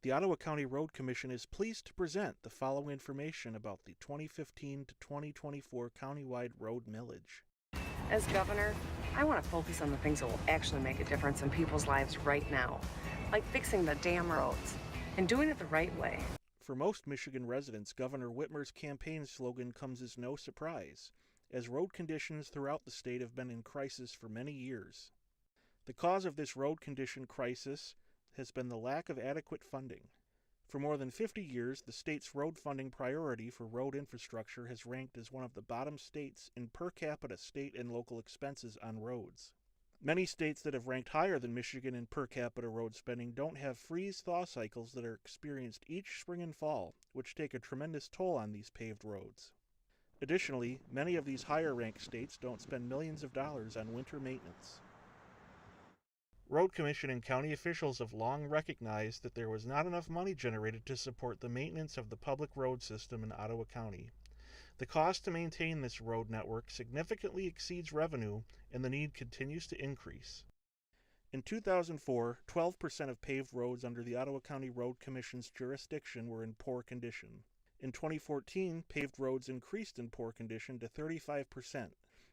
The Ottawa County Road Commission is pleased to present the following information about the 2015 to 2024 countywide road millage. As governor, I want to focus on the things that will actually make a difference in people's lives right now, like fixing the damn roads and doing it the right way. For most Michigan residents, Governor Whitmer's campaign slogan comes as no surprise, as road conditions throughout the state have been in crisis for many years. The cause of this road condition crisis has been the lack of adequate funding. For more than 50 years, the state's road funding priority for road infrastructure has ranked as one of the bottom states in per capita state and local expenses on roads. Many states that have ranked higher than Michigan in per capita road spending don't have freeze-thaw cycles that are experienced each spring and fall, which take a tremendous toll on these paved roads. Additionally, many of these higher-ranked states don't spend millions of dollars on winter maintenance. Road Commission and county officials have long recognized that there was not enough money generated to support the maintenance of the public road system in Ottawa County. The cost to maintain this road network significantly exceeds revenue, and the need continues to increase. In 2004, 12% of paved roads under the Ottawa County Road Commission's jurisdiction were in poor condition. In 2014, paved roads increased in poor condition to 35%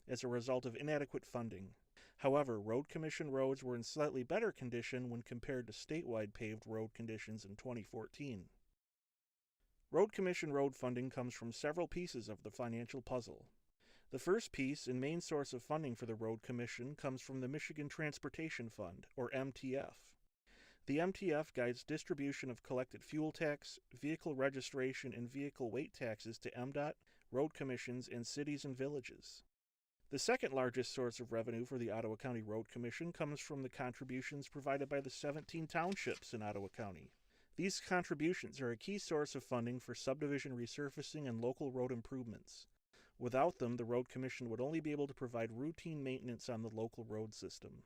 as a result of inadequate funding. However, Road Commission roads were in slightly better condition when compared to statewide paved road conditions in 2014. Road Commission road funding comes from several pieces of the financial puzzle. The first piece and main source of funding for the Road Commission comes from the Michigan Transportation Fund, or MTF. The MTF guides distribution of collected fuel tax, vehicle registration, and vehicle weight taxes to MDOT, road commissions, and cities and villages. The second largest source of revenue for the Ottawa County Road Commission comes from the contributions provided by the 17 townships in Ottawa County. These contributions are a key source of funding for subdivision resurfacing and local road improvements. Without them, the Road Commission would only be able to provide routine maintenance on the local road system.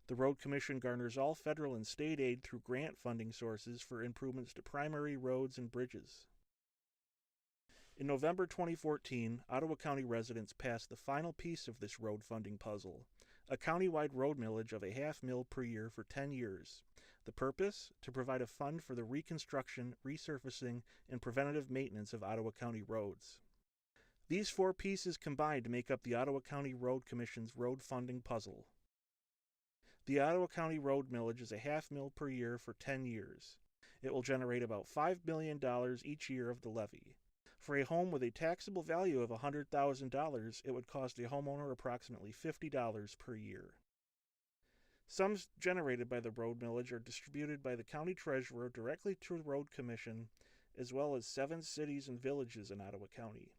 The Road Commission garners all federal and state aid through grant funding sources for improvements to primary roads and bridges. In November 2014, Ottawa County residents passed the final piece of this road funding puzzle, a countywide road millage of $0.50 per year for 10 years. The purpose? To provide a fund for the reconstruction, resurfacing, and preventative maintenance of Ottawa County roads. These four pieces combined make up the Ottawa County Road Commission's road funding puzzle. The Ottawa County Road millage is $0.50 per year for 10 years. It will generate about $5 million each year of the levy. For a home with a taxable value of $100,000, it would cost a homeowner approximately $50 per year. Sums generated by the road millage are distributed by the county treasurer directly to the Road Commission, as well as 7 cities and villages in Ottawa County.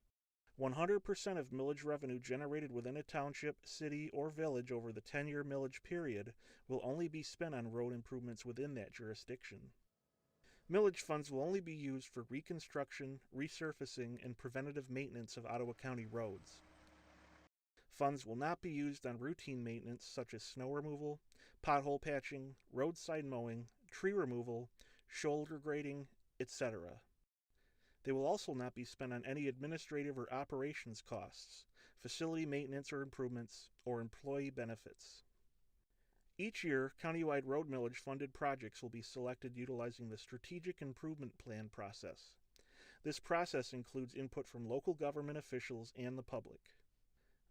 100% of millage revenue generated within a township, city, or village over the 10-year millage period will only be spent on road improvements within that jurisdiction. Millage funds will only be used for reconstruction, resurfacing, and preventative maintenance of Ottawa County roads. Funds will not be used on routine maintenance such as snow removal, pothole patching, roadside mowing, tree removal, shoulder grading, etc. They will also not be spent on any administrative or operations costs, facility maintenance or improvements, or employee benefits. Each year, countywide road millage funded projects will be selected utilizing the Strategic Improvement Plan process. This process includes input from local government officials and the public.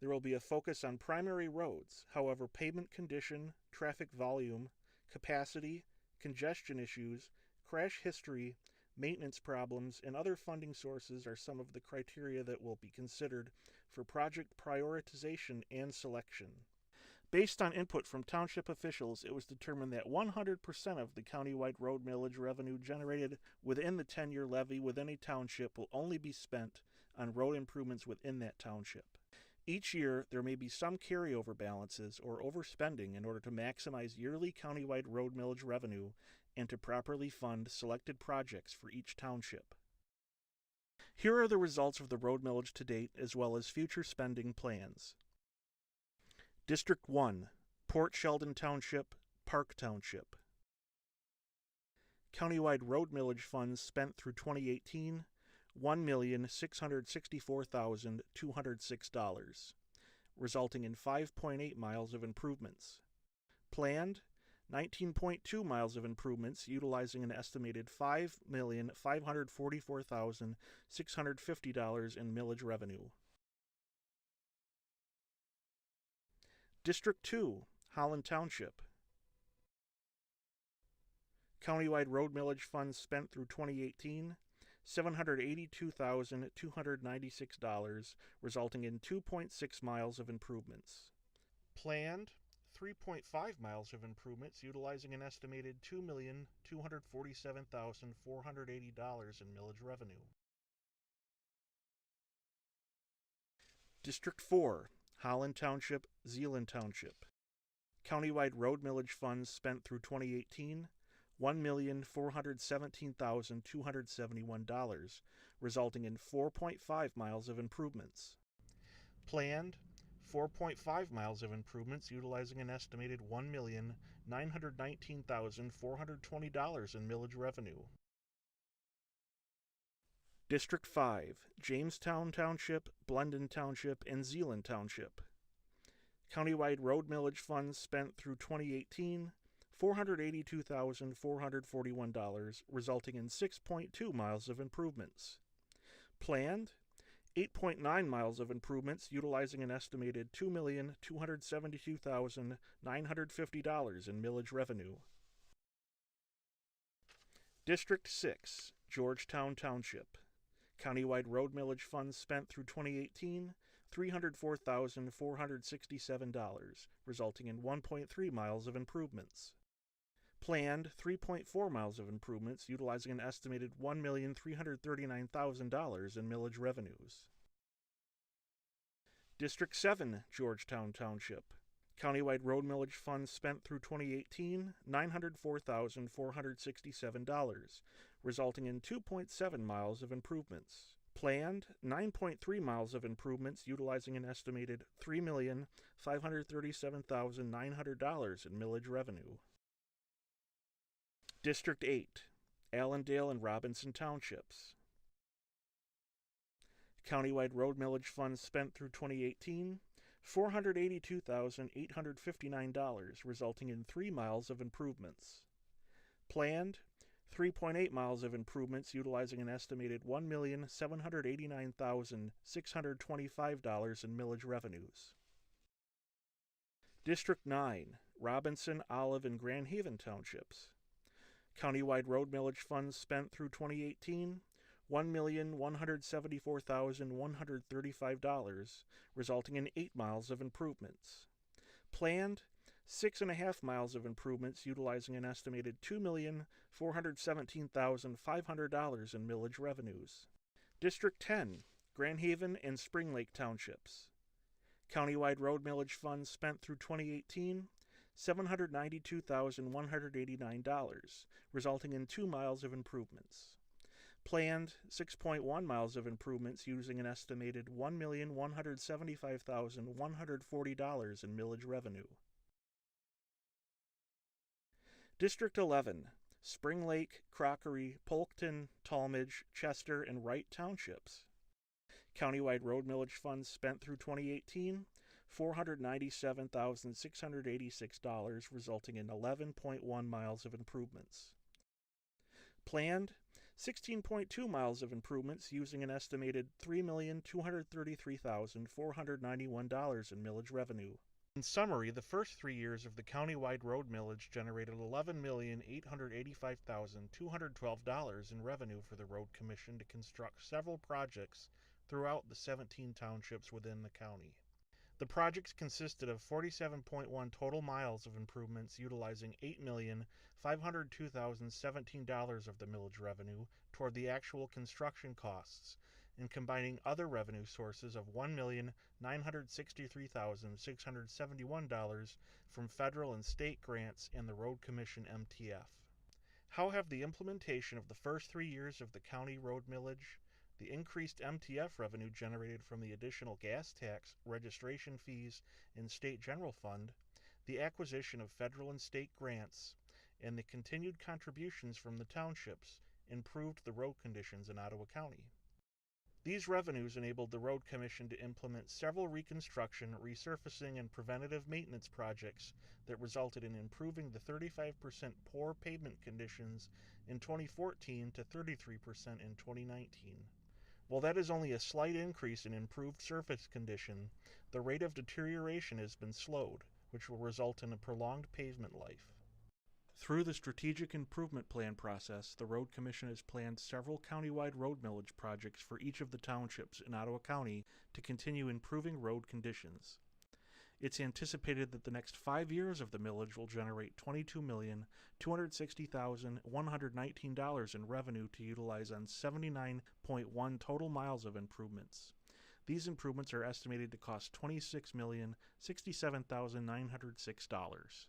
There will be a focus on primary roads. However, pavement condition, traffic volume, capacity, congestion issues, crash history, maintenance problems, and other funding sources are some of the criteria that will be considered for project prioritization and selection. Based on input from township officials, it was determined that 100% of the countywide road millage revenue generated within the 10-year levy within a township will only be spent on road improvements within that township. Each year, there may be some carryover balances or overspending in order to maximize yearly countywide road millage revenue and to properly fund selected projects for each township. Here are the results of the road millage to date as well as future spending plans. District 1, Port Sheldon Township, Park Township. Countywide road millage funds spent through 2018, $1,664,206, resulting in 5.8 miles of improvements. Planned, 19.2 miles of improvements utilizing an estimated $5,544,650 in millage revenue. District 2, Holland Township. Countywide road millage funds spent through 2018, $782,296, resulting in 2.6 miles of improvements. Planned 3.5 miles of improvements utilizing an estimated $2,247,480 in millage revenue. District 4, Holland Township, Zeeland Township. Countywide road millage funds spent through 2018, $1,417,271, resulting in 4.5 miles of improvements. Planned 4.5 miles of improvements utilizing an estimated $1,919,420 in millage revenue. District 5, Jamestown Township, Blendon Township, and Zeeland Township. Countywide road millage funds spent through 2018, $482,441, resulting in 6.2 miles of improvements. Planned 8.9 miles of improvements utilizing an estimated $2,272,950 in millage revenue. District 6, Georgetown Township. Countywide road millage funds spent through 2018, $304,467, resulting in 1.3 miles of improvements. Planned 3.4 miles of improvements utilizing an estimated $1,339,000 in millage revenues. District 7, Georgetown Township. Countywide road millage funds spent through 2018, $904,467, resulting in 2.7 miles of improvements. Planned 9.3 miles of improvements utilizing an estimated $3,537,900 in millage revenue. District 8, Allendale and Robinson Townships. Countywide road millage funds spent through 2018, $482,859, resulting in 3 miles of improvements. Planned 3.8 miles of improvements utilizing an estimated $1,789,625 in millage revenues. District 9, Robinson, Olive, and Grand Haven Townships. Countywide road millage funds spent through 2018, $1,174,135, resulting in 8 miles of improvements. Planned 6.5 miles of improvements utilizing an estimated $2,417,500 in millage revenues. District 10, Grand Haven and Spring Lake Townships. Countywide road millage funds spent through 2018, $792,189, resulting in 2 miles of improvements. Planned 6.1 miles of improvements using an estimated $1,175,140 in millage revenue. District 11, Spring Lake, Crockery, Polkton, Talmadge, Chester, and Wright Townships. Countywide road millage funds spent through 2018, $497,686, resulting in 11.1 miles of improvements. Planned 16.2 miles of improvements using an estimated $3,233,491 in millage revenue. In summary, the first 3 years of the countywide road millage generated $11,885,212 in revenue for the Road Commission to construct several projects throughout the 17 townships within the county. The projects consisted of 47.1 total miles of improvements utilizing $8,502,017 of the millage revenue toward the actual construction costs, and combining other revenue sources of $1,963,671 from federal and state grants and the Road Commission MTF. How have the implementation of the first 3 years of the county road millage, the increased MTF revenue generated from the additional gas tax, registration fees, and state general fund, the acquisition of federal and state grants, and the continued contributions from the townships improved the road conditions in Ottawa County? These revenues enabled the Road Commission to implement several reconstruction, resurfacing, and preventative maintenance projects that resulted in improving the 35% poor pavement conditions in 2014 to 33% in 2019. While that is only a slight increase in improved surface condition, the rate of deterioration has been slowed, which will result in a prolonged pavement life. Through the Strategic Improvement Plan process, the Road Commission has planned several countywide road millage projects for each of the townships in Ottawa County to continue improving road conditions. It's anticipated that the next 5 years of the millage will generate $22,260,119 in revenue to utilize on 79.1 total miles of improvements. These improvements are estimated to cost $26,067,906.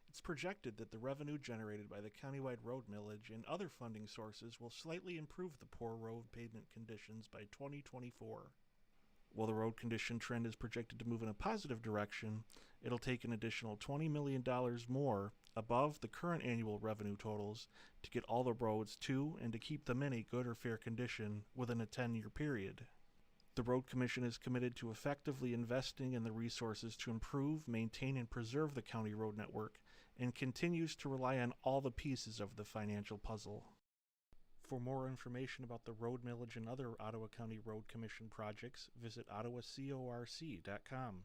It's projected that the revenue generated by the countywide road millage and other funding sources will slightly improve the poor road pavement conditions by 2024. While the road condition trend is projected to move in a positive direction, it'll take an additional $20 million more above the current annual revenue totals to get all the roads to and to keep them in a good or fair condition within a 10-year period. The Road Commission is committed to effectively investing in the resources to improve, maintain, and preserve the county road network, and continues to rely on all the pieces of the financial puzzle. For more information about the road millage and other Ottawa County Road Commission projects, visit ottawacorc.com.